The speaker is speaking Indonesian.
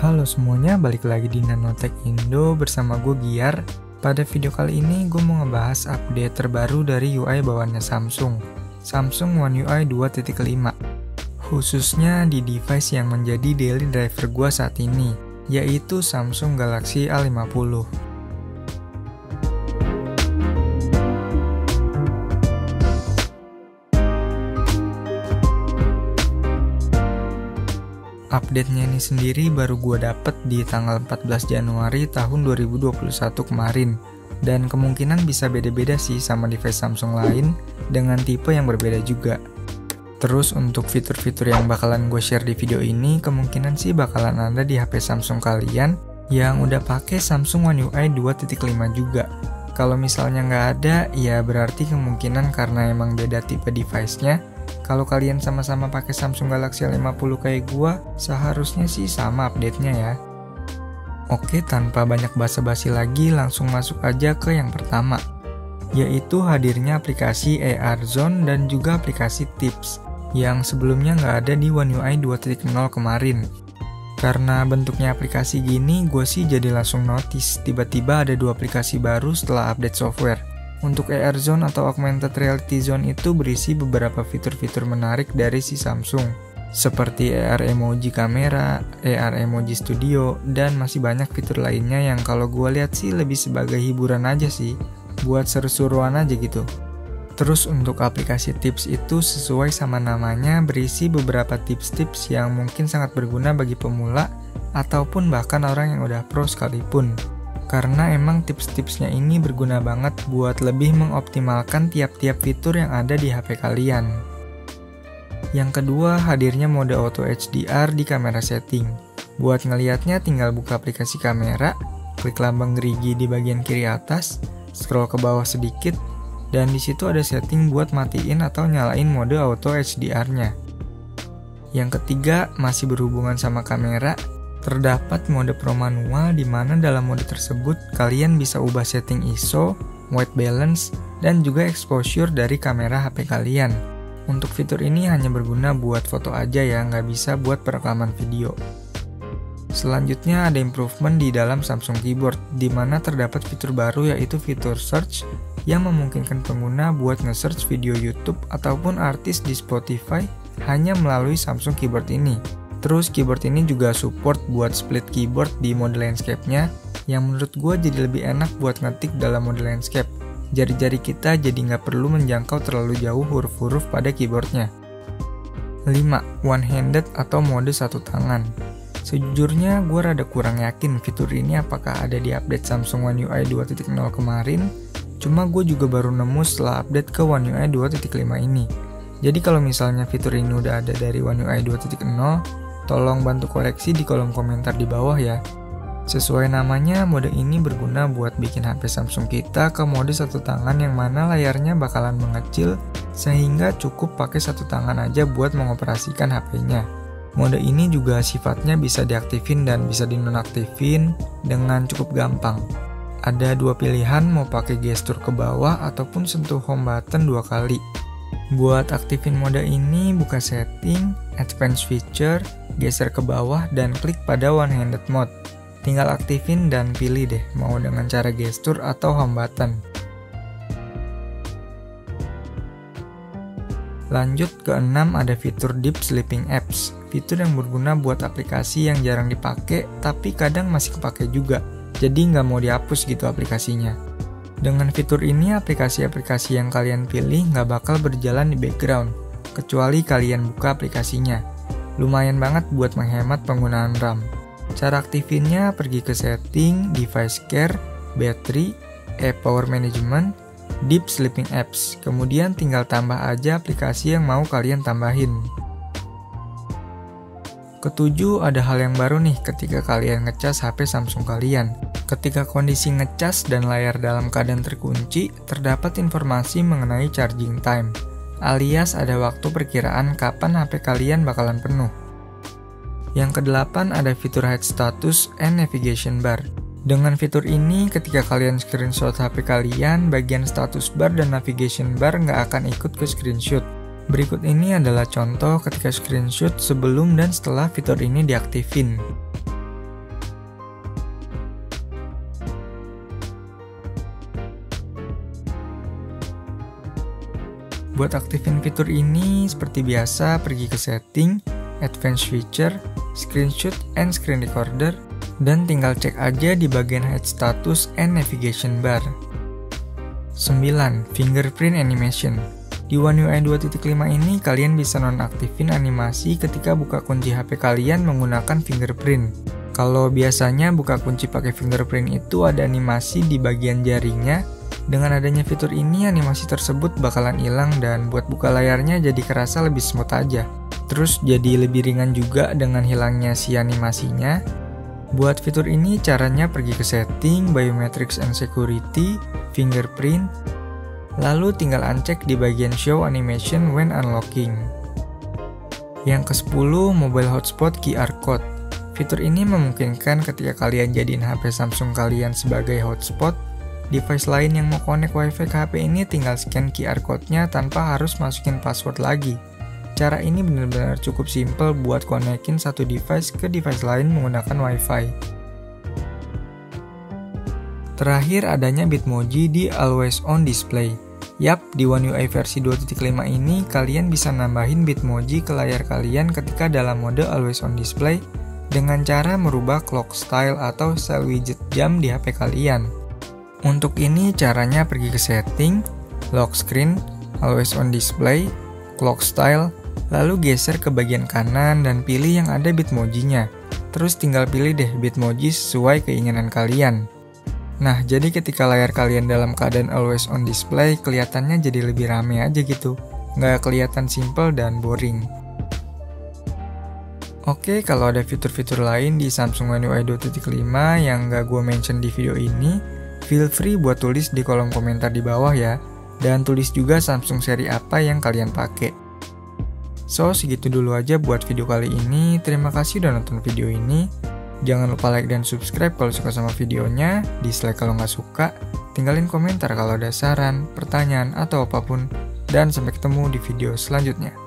Halo semuanya, balik lagi di Nanotech Indo bersama gue Giar. Pada video kali ini gue mau ngebahas update terbaru dari UI bawaannya Samsung One UI 2.5, khususnya di device yang menjadi daily driver gue saat ini, yaitu Samsung Galaxy A50. Update-nya ini sendiri baru gue dapet di tanggal 14 Januari tahun 2021 kemarin, dan kemungkinan bisa beda-beda sih sama device Samsung lain dengan tipe yang berbeda juga. Terus untuk fitur-fitur yang bakalan gue share di video ini kemungkinan sih bakalan ada di HP Samsung kalian yang udah pakai Samsung One UI 2.5 juga. Kalau misalnya nggak ada, ya berarti kemungkinan karena emang beda tipe device-nya. Kalau kalian sama-sama pakai Samsung Galaxy A50 kayak gua, seharusnya sih sama update-nya ya. Oke, tanpa banyak basa-basi lagi, langsung masuk aja ke yang pertama, yaitu hadirnya aplikasi AR Zone dan juga aplikasi Tips, yang sebelumnya nggak ada di One UI 2.0 kemarin. Karena bentuknya aplikasi gini, gue sih jadi langsung notice, tiba-tiba ada dua aplikasi baru setelah update software. Untuk AR Zone atau Augmented Reality Zone itu berisi beberapa fitur-fitur menarik dari si Samsung, seperti AR Emoji Kamera, AR Emoji Studio, dan masih banyak fitur lainnya yang kalau gue lihat sih lebih sebagai hiburan aja sih, buat seru-seruan aja gitu. Terus untuk aplikasi Tips itu sesuai sama namanya berisi beberapa tips-tips yang mungkin sangat berguna bagi pemula ataupun bahkan orang yang udah pro sekalipun. Karena emang tips-tipsnya ini berguna banget buat lebih mengoptimalkan tiap-tiap fitur yang ada di HP kalian. Yang kedua, hadirnya mode Auto HDR di kamera setting. Buat ngelihatnya tinggal buka aplikasi kamera, klik lambang gerigi di bagian kiri atas, scroll ke bawah sedikit, dan di situ ada setting buat matiin atau nyalain mode Auto HDR-nya. Yang ketiga, masih berhubungan sama kamera. Terdapat mode Pro manual di mana dalam mode tersebut kalian bisa ubah setting ISO, white balance, dan juga exposure dari kamera HP kalian. Untuk fitur ini hanya berguna buat foto aja ya, nggak bisa buat perekaman video. Selanjutnya ada improvement di dalam Samsung Keyboard, di mana terdapat fitur baru yaitu fitur search yang memungkinkan pengguna buat nge-search video YouTube ataupun artis di Spotify hanya melalui Samsung Keyboard ini. Terus keyboard ini juga support buat split keyboard di mode landscape-nya, yang menurut gue jadi lebih enak buat ngetik dalam mode landscape. Jari-jari kita jadi nggak perlu menjangkau terlalu jauh huruf-huruf pada keyboardnya. 5. One-handed atau mode satu tangan. Sejujurnya gue rada kurang yakin fitur ini apakah ada di update Samsung One UI 2.0 kemarin, cuma gue juga baru nemu setelah update ke One UI 2.5 ini. Jadi kalau misalnya fitur ini udah ada dari One UI 2.0, tolong bantu koreksi di kolom komentar di bawah ya. Sesuai namanya, mode ini berguna buat bikin HP Samsung kita ke mode satu tangan yang mana layarnya bakalan mengecil sehingga cukup pakai satu tangan aja buat mengoperasikan HP-nya. Mode ini juga sifatnya bisa diaktifin dan bisa dinonaktifin dengan cukup gampang. Ada dua pilihan, mau pakai gestur ke bawah ataupun sentuh home button 2 kali. Buat aktifin mode ini, buka setting, advanced feature, geser ke bawah, dan klik pada one-handed mode. Tinggal aktifin dan pilih deh mau dengan cara gestur atau home button. Lanjut ke 6, ada fitur Deep Sleeping Apps. Fitur yang berguna buat aplikasi yang jarang dipakai tapi kadang masih kepake juga, jadi nggak mau dihapus gitu aplikasinya. Dengan fitur ini, aplikasi-aplikasi yang kalian pilih nggak bakal berjalan di background, kecuali kalian buka aplikasinya. Lumayan banget buat menghemat penggunaan RAM. Cara aktifinnya, pergi ke setting, device care, battery, app power management, deep sleeping apps. Kemudian tinggal tambah aja aplikasi yang mau kalian tambahin. Ketujuh, ada hal yang baru nih ketika kalian ngecas HP Samsung kalian. Ketika kondisi ngecas dan layar dalam keadaan terkunci, terdapat informasi mengenai charging time, alias ada waktu perkiraan kapan HP kalian bakalan penuh. Yang kedelapan, ada fitur hide status and navigation bar. Dengan fitur ini, ketika kalian screenshot HP kalian, bagian status bar dan navigation bar nggak akan ikut ke screenshot. Berikut ini adalah contoh ketika screenshot sebelum dan setelah fitur ini diaktifin. Buat aktifin fitur ini, seperti biasa pergi ke setting, advanced feature, screenshot and screen recorder, dan tinggal cek aja di bagian hide status and navigation bar. 9. Fingerprint animation. Di One UI 2.5 ini kalian bisa nonaktifin animasi ketika buka kunci HP kalian menggunakan fingerprint. Kalau biasanya buka kunci pakai fingerprint itu ada animasi di bagian jarinya, dengan adanya fitur ini animasi tersebut bakalan hilang dan buat buka layarnya jadi kerasa lebih smooth aja. Terus jadi lebih ringan juga dengan hilangnya si animasinya. Buat fitur ini caranya pergi ke setting, biometrics and security, fingerprint, lalu tinggal uncek di bagian show animation when unlocking. Yang ke-10, mobile hotspot QR code. Fitur ini memungkinkan ketika kalian jadiin HP Samsung kalian sebagai hotspot, device lain yang mau connect WiFi ke HP ini tinggal scan QR code-nya tanpa harus masukin password lagi. Cara ini benar-benar cukup simple buat konekin satu device ke device lain menggunakan WiFi. Terakhir adanya Bitmoji di Always On Display. Yap, di One UI versi 2.5 ini kalian bisa nambahin Bitmoji ke layar kalian ketika dalam mode Always On Display dengan cara merubah clock style atau style widget jam di HP kalian. Untuk ini caranya pergi ke setting, lock screen, Always On Display, clock style, lalu geser ke bagian kanan dan pilih yang ada Bitmojinya. Terus tinggal pilih deh Bitmoji sesuai keinginan kalian. Nah, jadi ketika layar kalian dalam keadaan always on display, kelihatannya jadi lebih rame aja gitu. Nggak kelihatan simple dan boring. Oke, kalau ada fitur-fitur lain di Samsung One UI 2.5 yang nggak gue mention di video ini, feel free buat tulis di kolom komentar di bawah ya. Dan tulis juga Samsung seri apa yang kalian pakai. So, segitu dulu aja buat video kali ini. Terima kasih udah nonton video ini. Jangan lupa like dan subscribe kalau suka sama videonya, dislike kalau nggak suka, tinggalin komentar kalau ada saran, pertanyaan, atau apapun, dan sampai ketemu di video selanjutnya.